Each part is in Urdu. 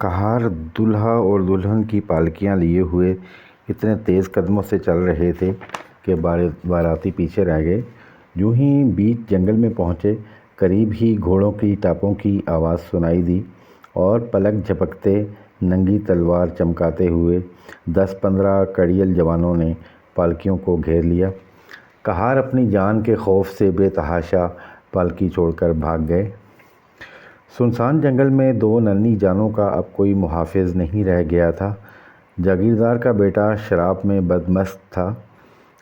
کہار دولہا اور دلہن کی پالکیاں لیے ہوئے اتنے تیز قدموں سے چل رہے تھے کہ باراتی پیچھے رہ گئے۔ یوں ہی بیچ جنگل میں پہنچے، قریب ہی گھوڑوں کی ٹاپوں کی آواز سنائی دی اور پلک جھپکتے ننگی تلوار چمکاتے ہوئے 10-15 کڑیل جوانوں نے پالکیوں کو گھیر لیا۔ کہار اپنی جان کے خوف سے بے تحاشا پالکی چھوڑ کر بھاگ گئے۔ سنسان جنگل میں دو ننھی جانوں کا اب کوئی محافظ نہیں رہ گیا تھا۔ جاگیردار کا بیٹا شراب میں بدمست تھا۔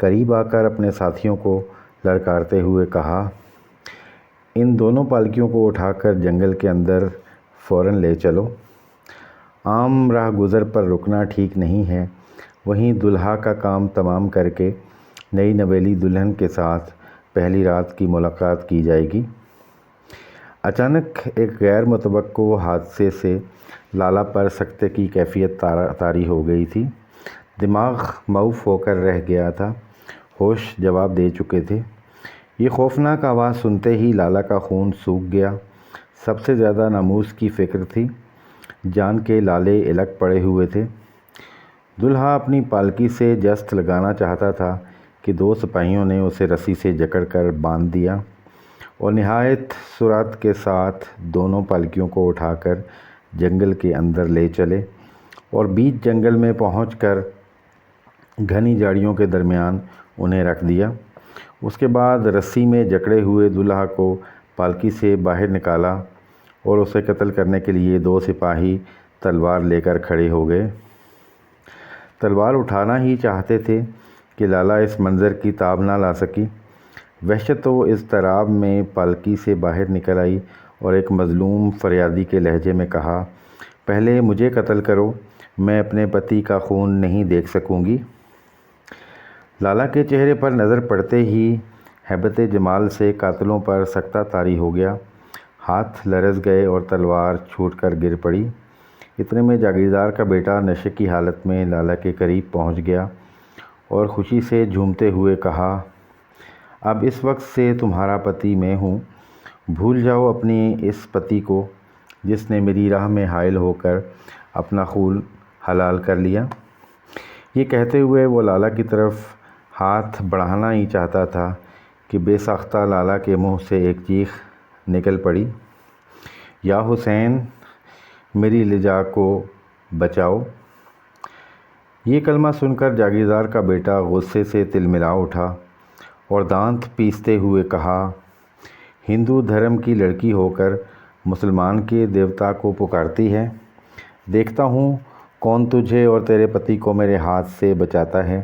قریب آ کر اپنے ساتھیوں کو للکارتے ہوئے کہا، ان دونوں پالکیوں کو اٹھا کر جنگل کے اندر فوراً لے چلو۔ عام راہ گزر پر رکنا ٹھیک نہیں ہے، وہیں دولہا کا کام تمام کر کے نئی نویلی دلہن کے ساتھ پہلی رات کی ملاقات کی جائے گی۔ اچانک ایک غیر متوقع حادثے سے لالا پر سکتے کی کیفیت طاری ہو گئی تھی۔ دماغ معوف ہو کر رہ گیا تھا، ہوش جواب دے چکے تھے۔ یہ خوفناک آواز سنتے ہی لالا کا خون سوکھ گیا۔ سب سے زیادہ ناموس کی فکر تھی، جان کے لالے الگ پڑے ہوئے تھے۔ دولہا اپنی پالکی سے جست لگانا چاہتا تھا کہ دو سپاہیوں نے اسے رسی سے جکڑ کر باندھ دیا اور نہایت سرعت کے ساتھ دونوں پالکیوں کو اٹھا کر جنگل کے اندر لے چلے اور بیچ جنگل میں پہنچ کر گھنی جھاڑیوں کے درمیان انہیں رکھ دیا۔ اس کے بعد رسی میں جکڑے ہوئے دولہا کو پالکی سے باہر نکالا اور اسے قتل کرنے کے لیے دو سپاہی تلوار لے کر کھڑے ہو گئے۔ تلوار اٹھانا ہی چاہتے تھے کہ لالا اس منظر کی تاب نہ لا سکی۔ وحشت و اضطراب میں پالکی سے باہر نکل آئی اور ایک مظلوم فریادی کے لہجے میں کہا، پہلے مجھے قتل کرو، میں اپنے پتی کا خون نہیں دیکھ سکوں گی۔ لالا کے چہرے پر نظر پڑتے ہی ہیبت جمال سے قاتلوں پر سکتہ طاری ہو گیا۔ ہاتھ لرز گئے اور تلوار چھوٹ کر گر پڑی۔ اتنے میں جاگیردار کا بیٹا نشے کی حالت میں لالا کے قریب پہنچ گیا اور خوشی سے جھومتے ہوئے کہا، اب اس وقت سے تمہارا پتی میں ہوں، بھول جاؤ اپنی اس پتی کو جس نے میری راہ میں حائل ہو کر اپنا خون حلال کر لیا۔ یہ کہتے ہوئے وہ لالا کی طرف ہاتھ بڑھانا ہی چاہتا تھا کہ بے ساختہ لالا کے منہ سے ایک چیخ نکل پڑی، یا حسین، میری لجا کو بچاؤ۔ یہ کلمہ سن کر جاگیردار کا بیٹا غصے سے تلملا اٹھا اور دانت پیستے ہوئے کہا، ہندو دھرم کی لڑکی ہو کر مسلمان کے دیوتا کو پکارتی ہے، دیکھتا ہوں کون تجھے اور تیرے پتی کو میرے ہاتھ سے بچاتا ہے۔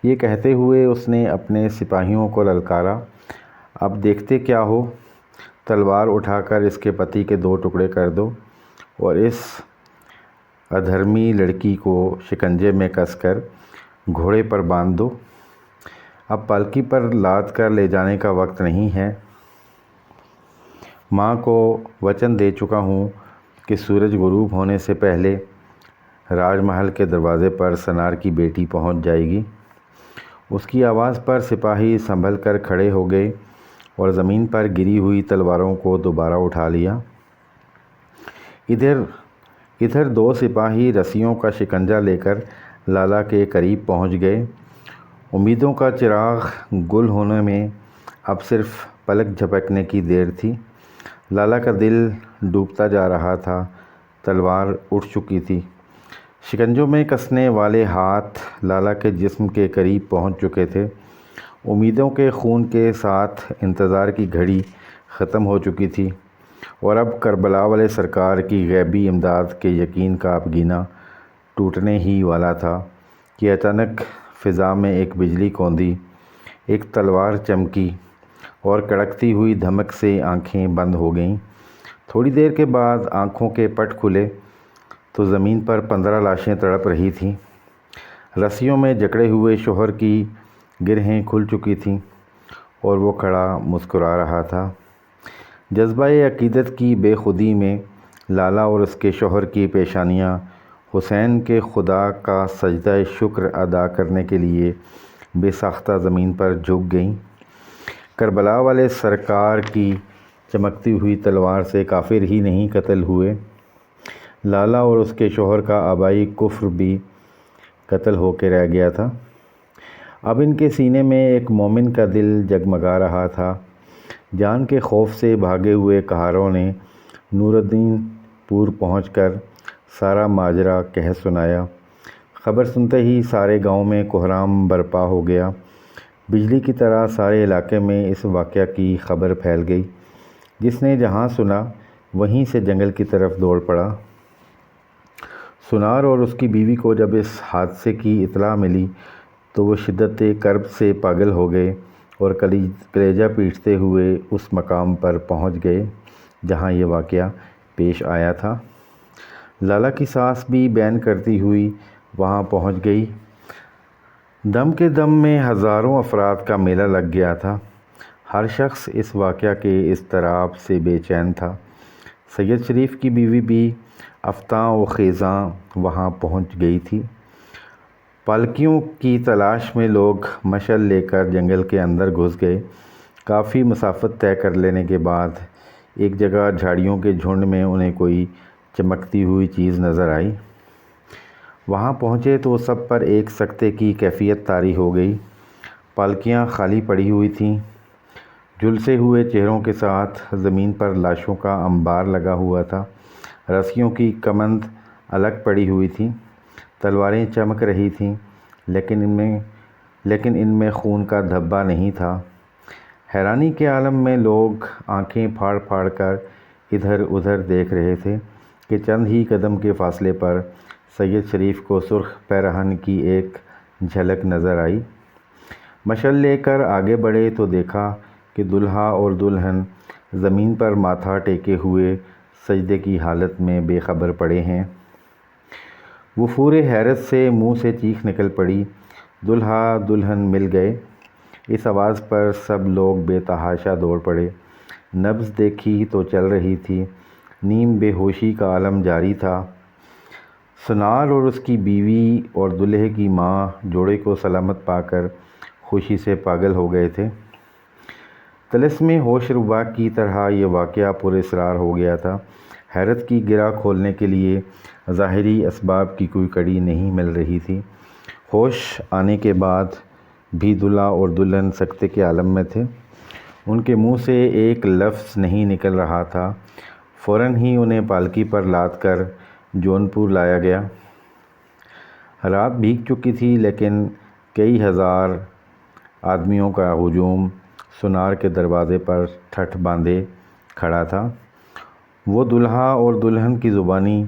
یہ کہتے ہوئے اس نے اپنے سپاہیوں کو للکارا، اب دیکھتے کیا ہو، تلوار اٹھا کر اس کے پتی کے 2 ٹکڑے کر دو اور اس ادھرمی لڑکی کو شکنجے میں کس کر گھوڑے پر باندھ دو۔ اب پالکی پر لاد کر لے جانے کا وقت نہیں ہے۔ ماں کو وچن دے چکا ہوں کہ سورج غروب ہونے سے پہلے راج محل کے دروازے پر سنار کی بیٹی پہنچ جائے گی۔ اس کی آواز پر سپاہی سنبھل کر کھڑے ہو گئے اور زمین پر گری ہوئی تلواروں کو دوبارہ اٹھا لیا۔ ادھر 2 سپاہی رسیوں کا شکنجہ لے کر لالا کے قریب پہنچ گئے۔ امیدوں کا چراغ گل ہونے میں اب صرف پلک جھپکنے کی دیر تھی۔ لالا کا دل ڈوبتا جا رہا تھا، تلوار اٹھ چکی تھی۔ شکنجوں میں کسنے والے ہاتھ لالا کے جسم کے قریب پہنچ چکے تھے۔ امیدوں کے خون کے ساتھ انتظار کی گھڑی ختم ہو چکی تھی اور اب کربلا والے سرکار کی غیبی امداد کے یقین کا اب گینا ٹوٹنے ہی والا تھا کہ اچانک فضا میں ایک بجلی کوندی، ایک تلوار چمکی اور کڑکتی ہوئی دھمک سے آنکھیں بند ہو گئیں۔ تھوڑی دیر کے بعد آنکھوں کے پٹ کھلے تو زمین پر 15 لاشیں تڑپ رہی تھیں۔ رسیوں میں جکڑے ہوئے شوہر کی گرہیں کھل چکی تھیں اور وہ کھڑا مسکرا رہا تھا۔ جذبہ عقیدت کی بے خودی میں لالا اور اس کے شوہر کی پیشانیاں حسین کے خدا کا سجدہ شکر ادا کرنے کے لیے بے ساختہ زمین پر جھک گئیں۔ کربلا والے سرکار کی چمکتی ہوئی تلوار سے کافر ہی نہیں قتل ہوئے، لالا اور اس کے شوہر کا آبائی کفر بھی قتل ہو کے رہ گیا تھا۔ اب ان کے سینے میں ایک مومن کا دل جگمگا رہا تھا۔ جان کے خوف سے بھاگے ہوئے کہاروں نے نور الدین پور پہنچ کر سارا ماجرا کہہ سنایا۔ خبر سنتے ہی سارے گاؤں میں کہرام برپا ہو گیا۔ بجلی کی طرح سارے علاقے میں اس واقعہ کی خبر پھیل گئی۔ جس نے جہاں سنا وہیں سے جنگل کی طرف دوڑ پڑا۔ سنار اور اس کی بیوی کو جب اس حادثے کی اطلاع ملی تو وہ شدت کرب سے پاگل ہو گئے اور کلیجہ پیٹتے ہوئے اس مقام پر پہنچ گئے جہاں یہ واقعہ پیش آیا تھا۔ لالا کی ساس بھی بین کرتی ہوئی وہاں پہنچ گئی۔ دم کے دم میں ہزاروں افراد کا میلہ لگ گیا تھا۔ ہر شخص اس واقعہ کے اضطراب سے بے چین تھا۔ سید شریف کی بیوی بھی افتاں و خیزاں وہاں پہنچ گئی تھی۔ پالکیوں کی تلاش میں لوگ مشعل لے کر جنگل کے اندر گھس گئے۔ کافی مسافت طے کر لینے کے بعد ایک جگہ جھاڑیوں کے جھنڈ میں انہیں کوئی چمکتی ہوئی چیز نظر آئی۔ وہاں پہنچے تو سب پر ایک سکتے کی کیفیت طاری ہو گئی۔ پالکیاں خالی پڑی ہوئی تھیں۔ جھلسے ہوئے چہروں کے ساتھ زمین پر لاشوں کا انبار لگا ہوا تھا۔ رسیوں کی کمند الگ پڑی ہوئی تھیں۔ تلواریں چمک رہی تھیں لیکن ان میں خون کا دھبا نہیں تھا۔ حیرانی کے عالم میں لوگ آنکھیں پھاڑ پھاڑ کر ادھر ادھر دیکھ رہے تھے کہ چند ہی قدم کے فاصلے پر سید شریف کو سرخ پیراہن کی ایک جھلک نظر آئی۔ مشعل لے کر آگے بڑھے تو دیکھا کہ دلہا اور دلہن زمین پر ماتھا ٹیکے ہوئے سجدے کی حالت میں بے خبر پڑے ہیں۔ وفور حیرت سے منہ سے چیخ نکل پڑی، دلہا دلہن مل گئے۔ اس آواز پر سب لوگ بے تحاشا دوڑ پڑے۔ نبض دیکھی تو چل رہی تھی۔ نیم بے ہوشی کا عالم جاری تھا۔ سنار اور اس کی بیوی اور دلہے کی ماں جوڑے کو سلامت پا کر خوشی سے پاگل ہو گئے تھے۔ طلسم ہوش ربا کی طرح یہ واقعہ پر اسرار ہو گیا تھا۔ حیرت کی گرہ کھولنے کے لیے ظاہری اسباب کی کوئی کڑی نہیں مل رہی تھی۔ ہوش آنے کے بعد بھی دلہا اور دلہن سکتے کے عالم میں تھے۔ ان کے منہ سے ایک لفظ نہیں نکل رہا تھا۔ فوراً ہی انہیں پالکی پر لاد کر جونپور لایا گیا۔ رات بھیگ چکی تھی لیکن کئی ہزار آدمیوں کا ہجوم سنار کے دروازے پر ٹھٹھ باندھے کھڑا تھا۔ وہ دلہا اور دلہن کی زبانی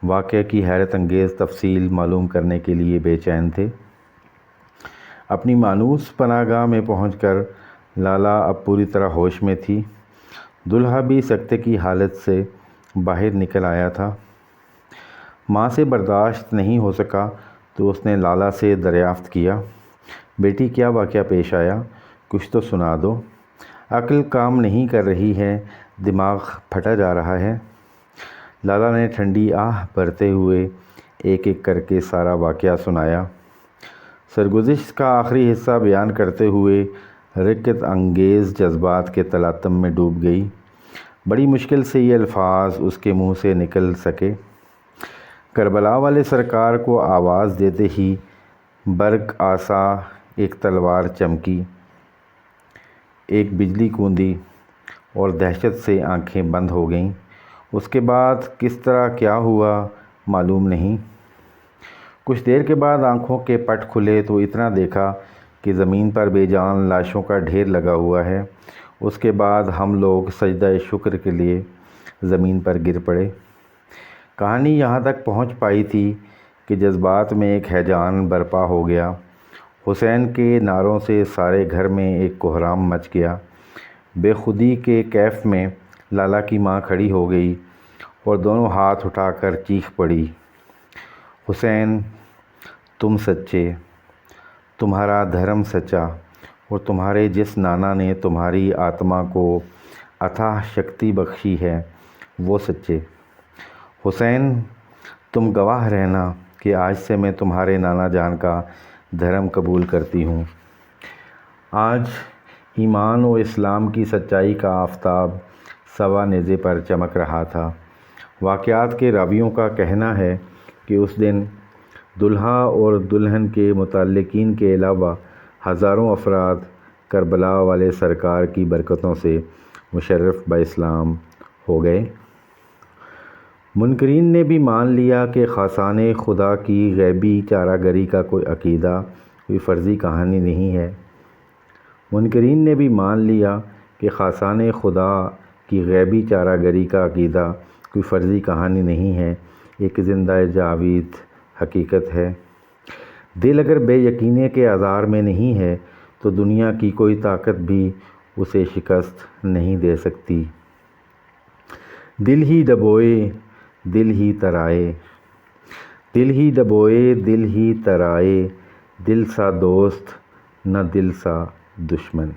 واقعے کی حیرت انگیز تفصیل معلوم کرنے کے لیے بے چین تھے۔ اپنی مانوس پناہ گاہ میں پہنچ کر لالا اب پوری طرح ہوش میں تھی۔ دلہا بھی سکتے کی حالت سے باہر نکل آیا تھا۔ ماں سے برداشت نہیں ہو سکا تو اس نے لالا سے دریافت کیا، بیٹی کیا واقعہ پیش آیا؟ کچھ تو سنا دو۔ عقل کام نہیں کر رہی ہے، دماغ پھٹا جا رہا ہے۔ لالا نے ٹھنڈی آہ بھرتے ہوئے ایک ایک کر کے سارا واقعہ سنایا۔ سرگزشت کا آخری حصہ بیان کرتے ہوئے رقت انگیز جذبات کے تلاطم میں ڈوب گئی۔ بڑی مشکل سے یہ الفاظ اس کے منہ سے نکل سکے۔ کربلا والے سرکار کو آواز دیتے ہی برق آسا ایک تلوار چمکی، ایک بجلی کوندی اور دہشت سے آنکھیں بند ہو گئیں۔ اس کے بعد کس طرح کیا ہوا معلوم نہیں۔ کچھ دیر کے بعد آنکھوں کے پٹ کھلے تو اتنا دیکھا کہ زمین پر بے جان لاشوں کا ڈھیر لگا ہوا ہے۔ اس کے بعد ہم لوگ سجدہ شکر کے لیے زمین پر گر پڑے۔ کہانی یہاں تک پہنچ پائی تھی کہ جذبات میں ایک ہیجان برپا ہو گیا۔ حسین کے نعروں سے سارے گھر میں ایک کہرام مچ گیا۔ بے خودی کے کیف میں لالا کی ماں کھڑی ہو گئی اور دونوں ہاتھ اٹھا کر چیخ پڑی، حسین تم سچے، تمہارا دھرم سچا، اور تمہارے جس نانا نے تمہاری آتما کو اتھاہ شکتی بخشی ہے وہ سچے۔ حسین تم گواہ رہنا کہ آج سے میں تمہارے نانا جان کا دھرم قبول کرتی ہوں۔ آج ایمان و اسلام کی سچائی کا آفتاب سوا نیزے پر چمک رہا تھا۔ واقعات کے راویوں کا کہنا ہے کہ اس دن دلہا اور دلہن کے متعلقین کے علاوہ ہزاروں افراد کربلا والے سرکار کی برکتوں سے مشرف باسلام ہو گئے۔ منکرین نے بھی مان لیا کہ خاصان خدا کی غیبی چارہ گری کا کوئی عقیدہ کوئی فرضی کہانی نہیں ہے۔ منکرین نے بھی مان لیا کہ خاصان خدا کی غیبی چارہ گری کا عقیدہ کوئی فرضی کہانی نہیں ہے، ایک زندہ جاوید حقیقت ہے۔ دل اگر بے یقینی کے آزار میں نہیں ہے تو دنیا کی کوئی طاقت بھی اسے شکست نہیں دے سکتی۔ دل ہی ڈبوئے دل ہی ترائے، دل ہی ڈبوئے دل ہی ترائے، دل سا دوست نہ دل سا دشمن۔